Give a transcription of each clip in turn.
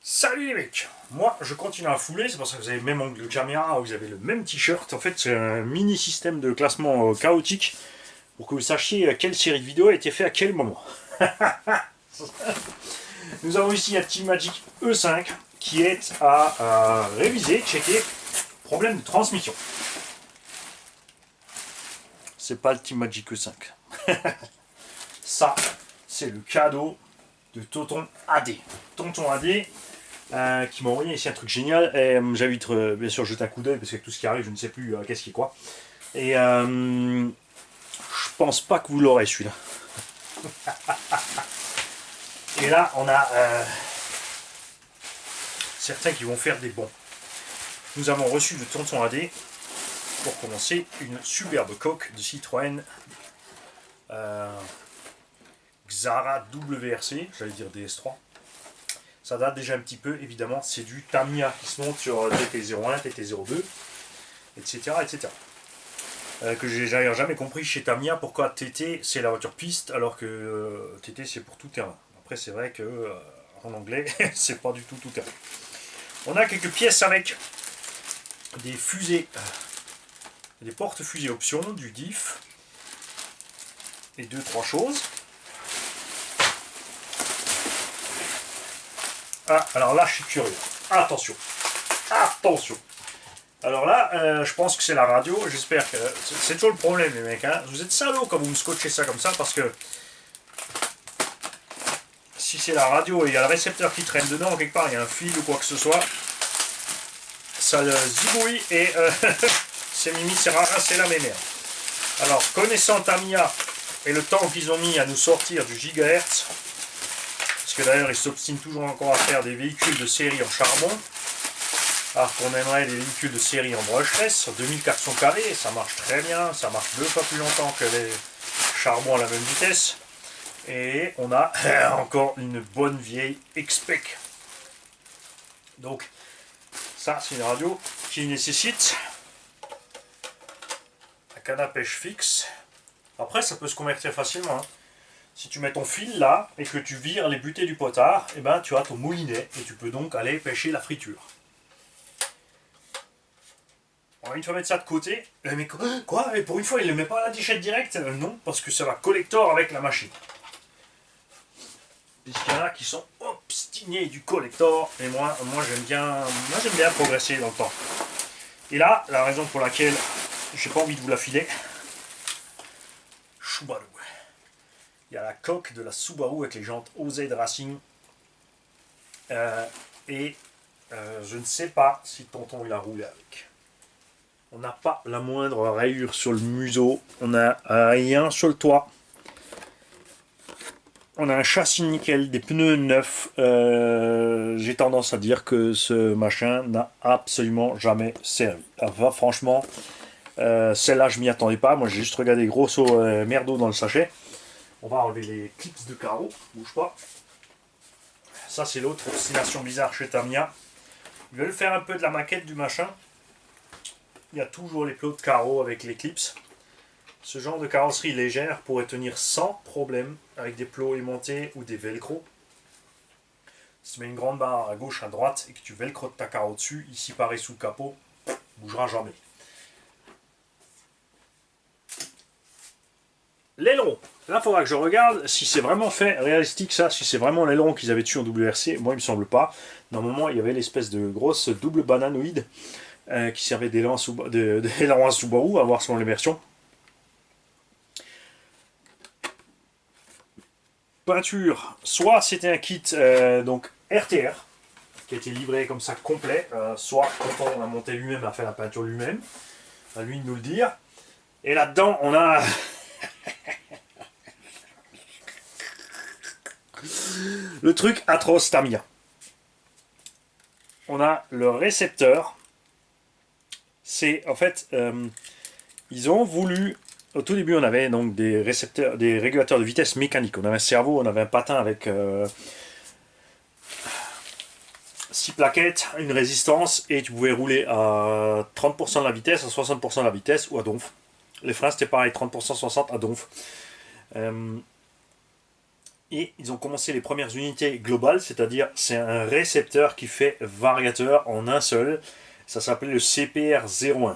Salut les mecs. Moi je continue à fouler, c'est pour ça que vous avez le même angle de caméra, vous avez le même t-shirt. En fait c'est un mini système de classement chaotique pour que vous sachiez quelle série de vidéos a été faite à quel moment. Nous avons ici un Teammagic E5 qui est à réviser, checker. Problème de transmission. C'est pas le Teammagic E5. Ça, c'est le cadeau de Tonton AD. Tonton AD qui m'a envoyé ici un truc génial. Et j'invite bien sûr jeter un coup d'œil parce que tout ce qui arrive, je ne sais plus qu'est-ce qui est quoi. Et je pense pas que vous l'aurez celui-là. Et là, on a certains qui vont faire des bons. Nous avons reçu de Tonton AD, pour commencer, une superbe coque de Citroën Xara WRC, j'allais dire DS3. Ça date déjà un petit peu, évidemment, c'est du Tamiya qui se monte sur TT01, TT02, etc. etc. Que j'ai d'ailleurs jamais compris chez Tamiya pourquoi TT c'est la voiture piste alors que TT c'est pour tout terrain. Après c'est vrai que en anglais c'est pas du tout tout terrain. On a quelques pièces avec des fusées, des porte-fusées options, du diff et deux trois choses. Ah, alors là je suis curieux. Attention, attention. Alors là, je pense que c'est la radio. J'espère que c'est toujours le problème, les mecs. Hein. Vous êtes salauds quand vous me scotchez ça comme ça, parce que si c'est la radio et il y a le récepteur qui traîne dedans, quelque part, il y a un fil ou quoi que ce soit, ça zigouille et c'est mimi, c'est rara, c'est la mémère. Alors, connaissant Tamiya et le temps qu'ils ont mis à nous sortir du gigahertz, parce que d'ailleurs, ils s'obstinent toujours encore à faire des véhicules de série en charbon. Alors qu'on aimerait des véhicules de série en brushless, 2400 carrés, ça marche très bien, ça marche 2 fois plus longtemps que les charbons à la même vitesse. Et on a encore une bonne vieille X-Spec. Donc ça c'est une radio qui nécessite un canne à pêche fixe. Après ça peut se convertir facilement. Hein. Si tu mets ton fil là et que tu vires les butées du potard, et ben tu as ton moulinet et tu peux donc aller pêcher la friture. Une fois mettre ça de côté, mais quoi? Et pour une fois, il ne le met pas à la dichette directe? Non, parce que ça va collector avec la machine. Puisqu'il y en a qui sont obstinés du collector, et moi j'aime bien progresser dans le temps. Et là, la raison pour laquelle j'ai pas envie de vous la filer, Subaru. Il y a la coque de la Subaru avec les jantes OZ Racing. Je ne sais pas si tonton il a roulé avec. On n'a pas la moindre rayure sur le museau. On n'a rien sur le toit. On a un châssis nickel, des pneus neufs. J'ai tendance à dire que ce machin n'a absolument jamais servi. Enfin, franchement, celle-là, je m'y attendais pas. Moi, j'ai juste regardé grosso merdo dans le sachet. On va enlever les clips de carreaux. Bouge pas. Ça, c'est l'autre obstination bizarre chez Tamiya. Ils veulent faire un peu de la maquette du machin. Il y a toujours les plots de carreaux avec les clips. Ce genre de carrosserie légère pourrait tenir sans problème avec des plots aimantés ou des velcro. Si tu mets une grande barre à gauche, à droite et que tu velcrotes ta carreau dessus, ici pareil sous le capot, bougera jamais. L'aileron. Là, il faudra que je regarde si c'est vraiment fait réalistique ça, si c'est vraiment l'aileron qu'ils avaient dessus en WRC. Moi, il me semble pas. Normalement, il y avait l'espèce de grosse double bananoïde qui servait d'aileron à Subaru, à voir selon les versions. Peinture, soit c'était un kit donc RTR qui a été livré comme ça complet, soit quand on a monté lui-même, a fait la peinture lui-même, à lui de nous le dire. Et là-dedans, on a le truc atroce Tamiya. On a le récepteur. C'est en fait, ils ont voulu. Au tout début, on avait donc des récepteurs, des régulateurs de vitesse mécanique. On avait un cerveau, on avait un patin avec 6 plaquettes, une résistance, et tu pouvais rouler à 30% de la vitesse, à 60% de la vitesse, ou à donf. Les freins, c'était pareil, 30%, 60% à donf. Et ils ont commencé les premières unités globales, c'est-à-dire c'est un récepteur qui fait variateur en un seul. Ça s'appelait le CPR01.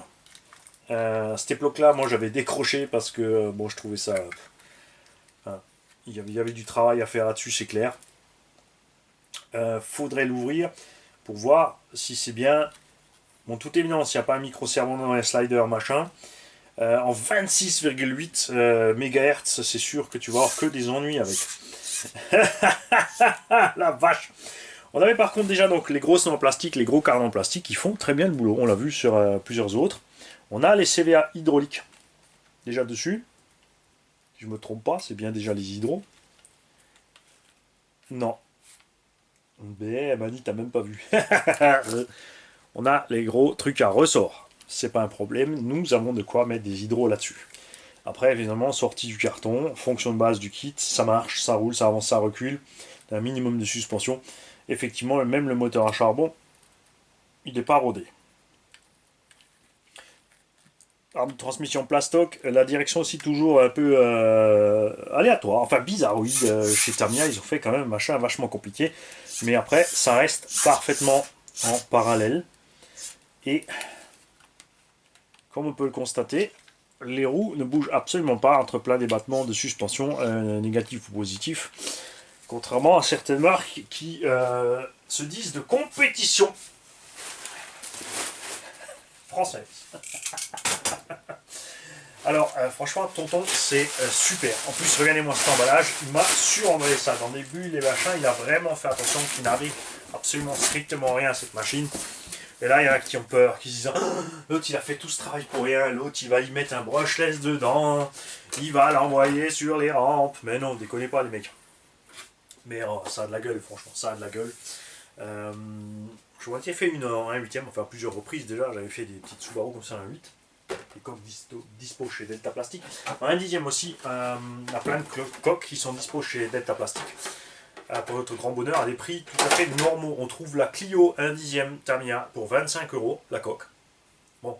À cette époque-là, moi j'avais décroché parce que bon, je trouvais ça. Hein, il y avait du travail à faire là-dessus, c'est clair. Faudrait l'ouvrir pour voir si c'est bien. Bon, toute évidence, il n'y a pas un micro-servon dans les sliders, machin. En 26,8 MHz, c'est sûr que tu vas avoir que des ennuis avec. La vache! On avait par contre déjà donc les grosses en plastique, les gros carnets en plastique qui font très bien le boulot. On l'a vu sur plusieurs autres. On a les CVA hydrauliques déjà dessus. Si je me trompe pas, c'est bien déjà les hydros. Non. Mais elle m'a dit t'as même pas vu. On a les gros trucs à ressort. C'est pas un problème. Nous avons de quoi mettre des hydros là-dessus. Après, évidemment, sortie du carton, fonction de base du kit, ça marche, ça roule, ça avance, ça recule. Un minimum de suspension. Effectivement, même le moteur à charbon, il n'est pas rodé. Arme de transmission plastoc, la direction aussi toujours un peu aléatoire, enfin bizarroïde. Chez Tamiya, ils ont fait quand même un machin vachement compliqué. Mais après, ça reste parfaitement en parallèle. Et comme on peut le constater, les roues ne bougent absolument pas entre plein débattements de suspension, négatif ou positif. Contrairement à certaines marques qui se disent de compétition française. Alors, franchement, tonton, c'est super. En plus, regardez-moi cet emballage. Il m'a suremballé ça dans des bulles, les machins. Il a vraiment fait attention qu'il n'arrive absolument strictement rien à cette machine. Et là, il y en a qui ont peur, qui se disent oh, l'autre, il a fait tout ce travail pour rien. L'autre, il va y mettre un brushless dedans. Il va l'envoyer sur les rampes. Mais non, déconnez pas, les mecs. Mais oh, ça a de la gueule, franchement. Ça a de la gueule. Je m'en étais fait une en 1/8, enfin plusieurs reprises déjà. J'avais fait des petites Subaru comme ça en 8. Les coques dispo chez Delta Plastique. En 1/10 aussi, il y a plein de coques qui sont dispo chez Delta Plastique. Pour votre grand bonheur, à des prix tout à fait normaux. On trouve la Clio 1/10 Tamiya pour 25 € la coque. Bon,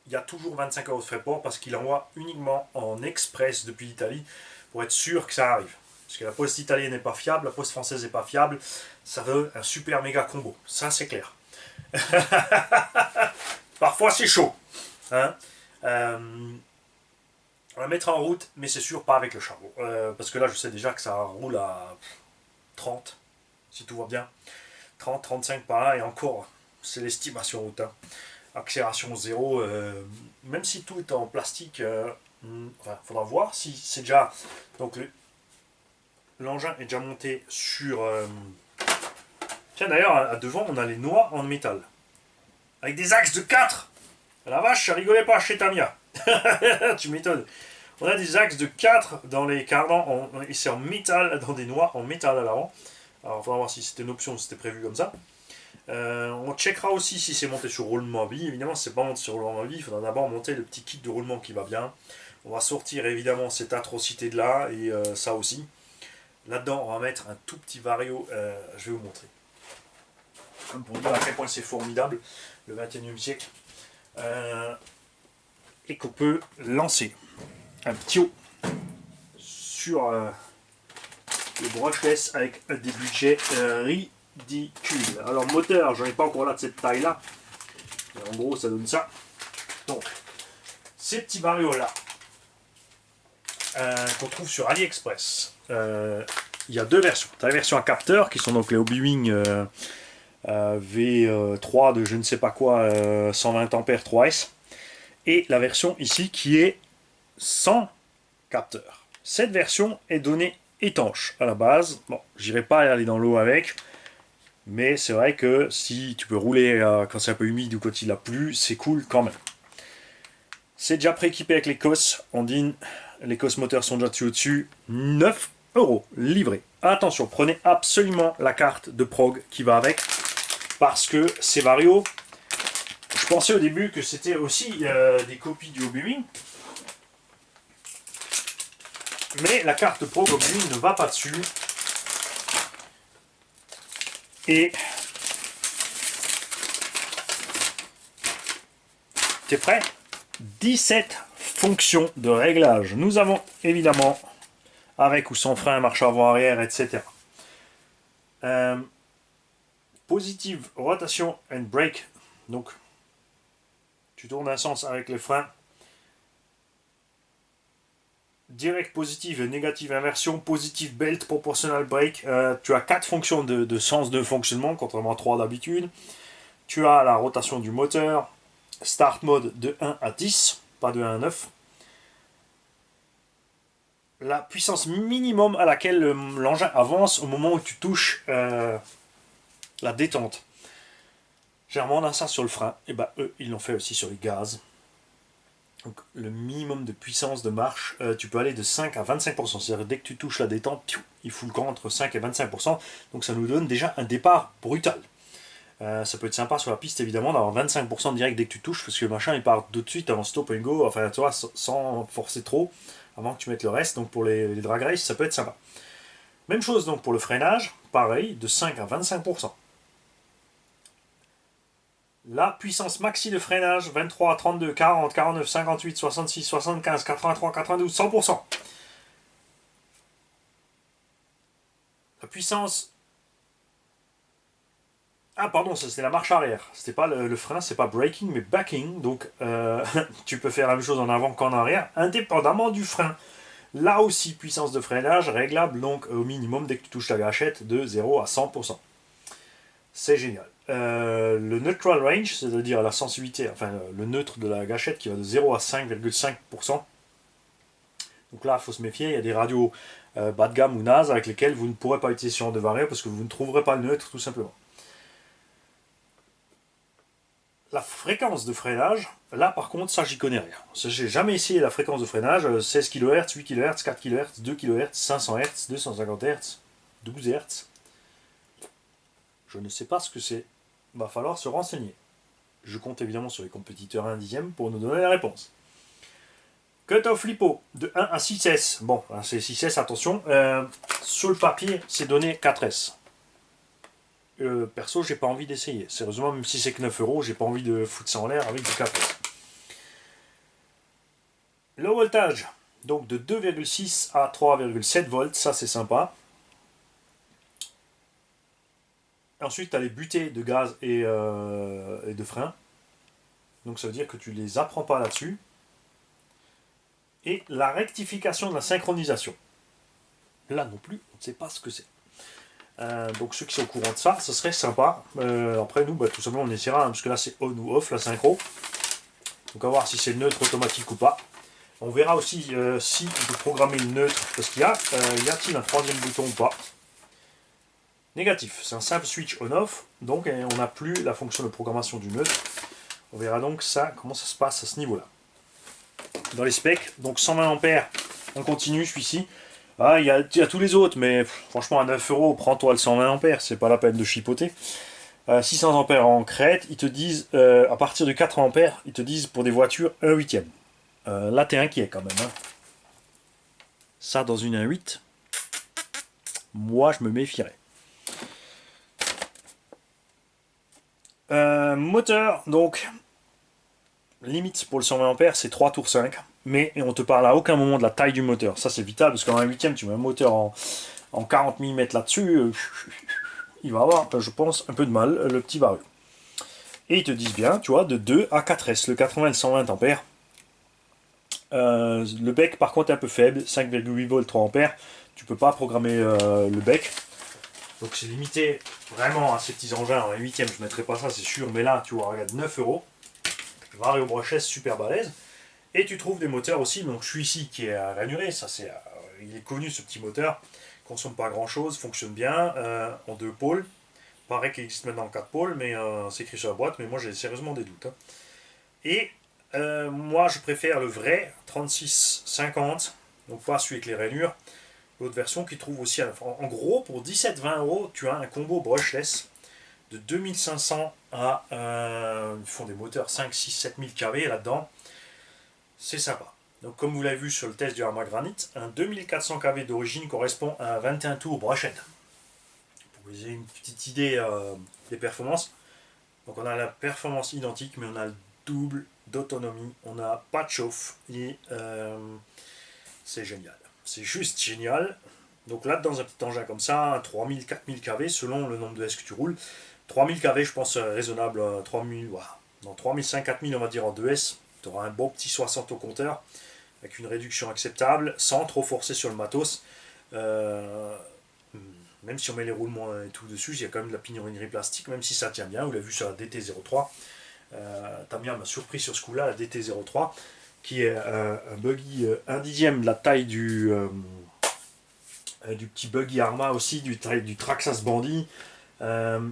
il y a toujours 25 € de frais port parce qu'il envoie uniquement en express depuis l'Italie pour être sûr que ça arrive. Parce que la poste italienne n'est pas fiable, la poste française n'est pas fiable. Ça veut un super méga combo. Ça, c'est clair. Parfois, c'est chaud. Hein, on va mettre en route, mais c'est sûr pas avec le charbon. Parce que là, je sais déjà que ça roule à 30, si tout va bien. 30, 35 par là, et encore, c'est l'estimation route. Hein. Accélération 0, même si tout est en plastique, enfin, faudra voir si c'est déjà. Donc, l'engin est déjà monté sur. Tiens, d'ailleurs, à devant, on a les noix en métal. Avec des axes de 4. La vache, ça rigolait pas chez Tamiya. Tu m'étonnes. On a des axes de 4 dans les cardans, et c'est en métal, dans des noix en métal à l'avant. Alors, il faudra voir si c'était une option, si c'était prévu comme ça. On checkera aussi si c'est monté sur roulement à billes. Évidemment, si c'est pas monté sur roulement à billes, il faudra d'abord monter le petit kit de roulement qui va bien. On va sortir évidemment cette atrocité de là, et ça aussi. Là-dedans, on va mettre un tout petit vario, je vais vous montrer. Comme pour dire à quel point c'est formidable, le 21e siècle. Et qu'on peut lancer un petit haut sur le brushless avec des budgets ridicules. Alors moteur, j'en ai pas encore là de cette taille là. En gros ça donne ça. Donc ces petits varios là qu'on trouve sur AliExpress. Il y a deux versions. Tu as la version à capteur qui sont donc les Hobby-Wing V3 de je ne sais pas quoi 120 ampères 3S. Et la version ici qui est sans capteur. Cette version est donnée étanche à la base. Bon, j'irai pas aller dans l'eau avec, mais c'est vrai que si tu peux rouler quand c'est un peu humide ou quand il a plu, c'est cool quand même. C'est déjà prééquipé avec les COS. Ondine, les COS moteurs sont déjà dessus. 9 € livré. Attention, prenez absolument la carte de prog qui va avec, parce que ces varios, je pensais au début que c'était aussi des copies du Hobby-Wing. Mais la carte Pro Goblin ne va pas dessus. Et t'es prêt? 17 fonctions de réglage. Nous avons évidemment avec ou sans frein, marche avant-arrière, etc. Euh, Positive rotation and brake, donc tu tournes un sens avec les freins. Direct positive et négative inversion, positive belt, proportional brake. Tu as 4 fonctions de sens de fonctionnement, contrairement à 3 d'habitude. Tu as la rotation du moteur, start mode de 1 à 10, pas de 1 à 9. La puissance minimum à laquelle l'engin avance au moment où tu touches la détente. Généralement, on a ça sur le frein. Et ben, eux, ils l'ont fait aussi sur les gaz. Donc, le minimum de puissance de marche, tu peux aller de 5 à 25%. C'est-à-dire dès que tu touches la détente, il fout le camp entre 5 et 25%. Donc, ça nous donne déjà un départ brutal. Ça peut être sympa sur la piste, évidemment, d'avoir 25% direct dès que tu touches, parce que le machin, il part tout de suite avant stop and go, enfin, tu vois, sans forcer trop, avant que tu mettes le reste. Donc, pour les drag race, ça peut être sympa. Même chose donc pour le freinage, pareil, de 5 à 25%. La puissance maxi de freinage, 23, 32, 40, 49, 58, 66, 75, 83, 92, 100%. La puissance... Ah pardon, ça c'était la marche arrière. C'était pas le frein, c'est pas braking, mais backing. Donc tu peux faire la même chose en avant qu'en arrière, indépendamment du frein. Là aussi, puissance de freinage réglable donc au minimum dès que tu touches la gâchette de 0 à 100%. C'est génial. Le neutral range, c'est-à-dire la sensibilité, enfin le neutre de la gâchette qui va de 0 à 5,5%. Donc là, il faut se méfier, il y a des radios bas de gamme ou naze avec lesquelles vous ne pourrez pas utiliser ce genre de variable parce que vous ne trouverez pas le neutre tout simplement. La fréquence de freinage, là par contre, ça j'y connais rien. J'ai jamais essayé la fréquence de freinage, 16 kHz, 8 kHz, 4 kHz, 2 kHz, 500 Hz, 250 Hz, 12 Hz. Je ne sais pas ce que c'est. Il va falloir se renseigner. Je compte évidemment sur les compétiteurs 1 dixième pour nous donner la réponse. Cut-off lipo de 1 à 6S. Bon, c'est 6S, attention. Sur le papier, c'est donné 4S. Perso, j'ai pas envie d'essayer. Sérieusement, même si c'est que 9 euros, j'ai pas envie de foutre ça en l'air avec du 4S. Le voltage, donc de 2,6 à 3,7 volts, ça c'est sympa. Ensuite, tu as les butées de gaz et de frein. Donc ça veut dire que tu les apprends pas là-dessus. Et la rectification de la synchronisation. Là non plus, on ne sait pas ce que c'est. Donc ceux qui sont au courant de ça, ce serait sympa. Après nous, tout simplement on essaiera, parce que là c'est on ou off la synchro. Donc on va voir si c'est neutre automatique ou pas. On verra aussi si on peut programmer le neutre, parce qu'il y a-t-il un troisième bouton ou pas. Négatif, c'est un simple switch on-off, donc on n'a plus la fonction de programmation du neutre. On verra donc ça, comment ça se passe à ce niveau-là. Dans les specs, donc 120 ampères, on continue celui-ci. Ah, il y a tous les autres, mais franchement à 9 euros, prends-toi le 120 ampères, c'est pas la peine de chipoter. 600 ampères en crête, ils te disent, à partir de 4 ampères, ils te disent pour des voitures 1 huitième. Là, t'es inquiet quand même. Hein. Ça, dans une 1.8, moi, je me méfierais. Moteur, donc, limite pour le 120 ampères, c'est 3 tours 5. Mais on te parle à aucun moment de la taille du moteur. Ça, c'est vital, parce qu'en 1 huitième, tu mets un moteur en 40 mm là-dessus. Il va avoir, je pense, un peu de mal, le petit vario. Et ils te disent bien, tu vois, de 2 à 4S, le 80 et le 120 ampères. Le bec, par contre, est un peu faible, 5,8 volts, 3 ampères. Tu peux pas programmer le bec. Donc c'est limité vraiment à ces petits engins. En 8ème, je ne mettrai pas ça, c'est sûr. Mais là, tu vois, regarde, 9 euros. Vario brochette, super balèze. Et tu trouves des moteurs aussi. Donc je suis ici qui est à ranuré. Ça, il est connu ce petit moteur. Consomme pas grand chose, fonctionne bien. En 2 pôles. Paraît qu'il existe maintenant en 4 pôles, mais c'est écrit sur la boîte. Mais moi, j'ai sérieusement des doutes. Hein. Et moi, je préfère le vrai 3650. Donc pas celui avec les rainures. L'autre version qui trouve aussi, en gros, pour 17-20 euros, tu as un combo brushless de 2500 à. Ils font des moteurs 5, 6, 7000 kV là-dedans. C'est sympa. Donc, comme vous l'avez vu sur le test du Arma Granite, un 2400 kV d'origine correspond à un 21 tours brochette. Pour vous ayez une petite idée des performances. Donc, on a la performance identique, mais on a le double d'autonomie. On n'a pas de chauffe et c'est génial. c'est juste génial. Donc là, dans un petit engin comme ça, 3000, 4000 kV, selon le nombre de S que tu roules. 3000 kV, je pense, raisonnable. 3000, voilà. Dans 3500, 4000, on va dire en 2S. Tu auras un bon petit 60 au compteur, avec une réduction acceptable, sans trop forcer sur le matos. Euh, Même si on met les roulements et tout dessus, il y a quand même de la pignonerie plastique, même si ça tient bien. Vous l'avez vu sur la DT03. Tamia m'a surpris sur ce coup-là, la DT03, qui est un buggy 1/10 de la taille du petit buggy Arma aussi, du Traxxas Bandit. Euh,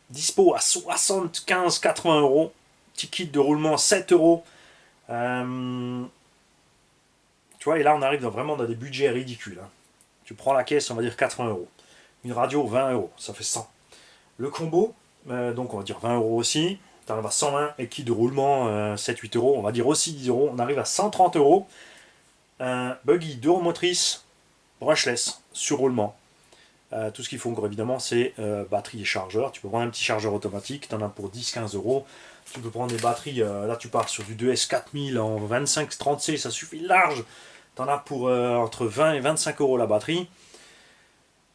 Dispo à 75-80 euros. Petit kit de roulement 7 euros. Tu vois, et là on arrive vraiment dans des budgets ridicules. Hein. Tu prends la caisse, on va dire 80 euros. Une radio, 20 euros, ça fait 100. Le combo, donc on va dire 20 euros aussi. Tu arrives à 120 et kit de roulement 7-8 euros, on va dire aussi 10 euros. On arrive à 130 euros. Un buggy 2 roues motrices, brushless, sur roulement. Tout ce qu'il faut, évidemment, c'est batterie et chargeur. Tu peux prendre un petit chargeur automatique, tu en as pour 10-15 euros. Tu peux prendre des batteries, là tu pars sur du 2S 4000 en 25-30C, ça suffit large. Tu en as pour entre 20 et 25 euros la batterie.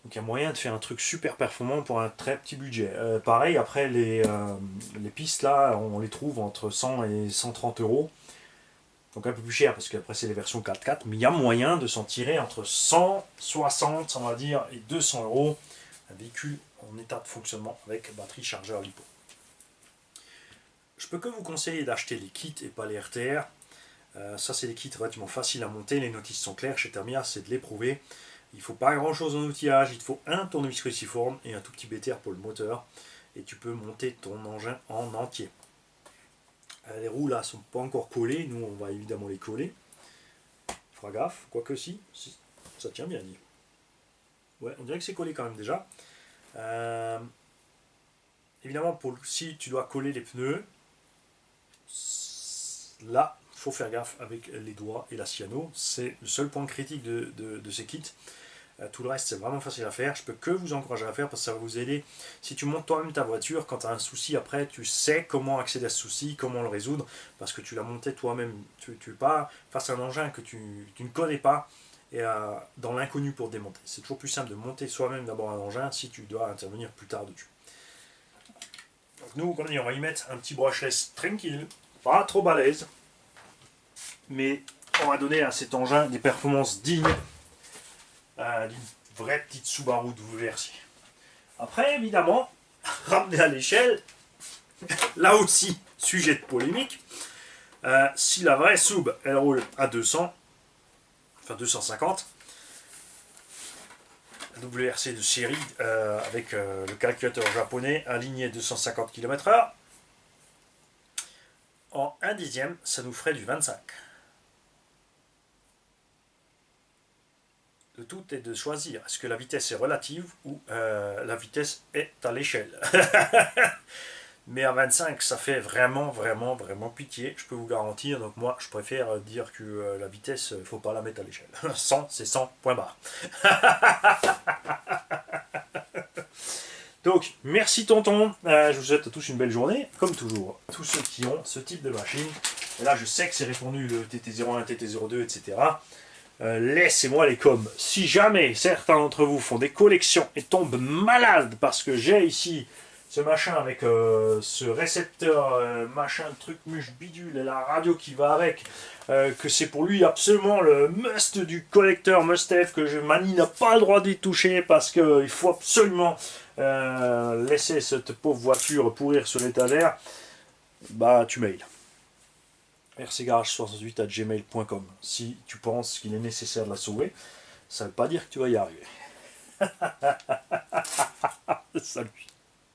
Donc il y a moyen de faire un truc super performant pour un très petit budget. Pareil, après les pistes là, on les trouve entre 100 et 130 euros. Donc un peu plus cher parce qu'après c'est les versions 4x4. Mais il y a moyen de s'en tirer entre 160 on va dire et 200 euros. Un véhicule en état de fonctionnement avec batterie, chargeur, lipo. Je peux que vous conseiller d'acheter les kits et pas les RTR. Ça c'est des kits relativement faciles à monter. Les notices sont claires chez Tamiya, c'est de l'éprouver. Il ne faut pas grand chose en outillage, il te faut un tournevis cruciforme et un tout petit BTR pour le moteur. Et tu peux monter ton engin en entier. Les roues là sont pas encore collées, nous on va évidemment les coller. Fera gaffe, quoique si, ça tient bien dit. Ouais, on dirait que c'est collé quand même déjà. Évidemment, si tu dois coller les pneus, là, il faut faire gaffe avec les doigts et la cyano. C'est le seul point critique de ces kits. Tout le reste, c'est vraiment facile à faire. Je peux que vous encourager à faire parce que ça va vous aider. Si tu montes toi-même ta voiture, quand tu as un souci après, tu sais comment accéder à ce souci, comment le résoudre, parce que tu l'as monté toi-même. Tu n'es pas face à un engin que tu ne connais pas et dans l'inconnu pour démonter. C'est toujours plus simple de monter soi-même d'abord un engin si tu dois intervenir plus tard dessus. Donc nous, comme on va y mettre un petit brushless tranquille, pas trop balèze, mais on va donner à cet engin des performances dignes d'une vraie petite Subaru WRC. Après, évidemment, ramener à l'échelle, là aussi, sujet de polémique, si la vraie Sub, elle roule à 200, enfin 250, la WRC de série, avec le calculateur japonais aligné 250 km/h, en 1/10, ça nous ferait du 25. Le tout est de choisir, est-ce que la vitesse est relative ou la vitesse est à l'échelle. Mais à 25, ça fait vraiment, vraiment, vraiment pitié, je peux vous garantir. Donc moi, je préfère dire que la vitesse, il ne faut pas la mettre à l'échelle. 100, c'est 100, point barre. Donc, merci tonton, je vous souhaite à tous une belle journée, comme toujours. Tous ceux qui ont ce type de machine, et là je sais que c'est répondu le TT01, TT02, etc. Laissez-moi les coms. Si jamais certains d'entre vous font des collections et tombent malades parce que j'ai ici ce machin avec ce récepteur, machin, truc, muche, bidule et la radio qui va avec, que c'est pour lui absolument le must du collecteur, must-have, que Mani n'a pas le droit d'y toucher parce qu'il faut absolument laisser cette pauvre voiture pourrir sur l'étagère, bah tu mails. rcgarage68@gmail.com. Si tu penses qu'il est nécessaire de la sauver, ça ne veut pas dire que tu vas y arriver. Salut.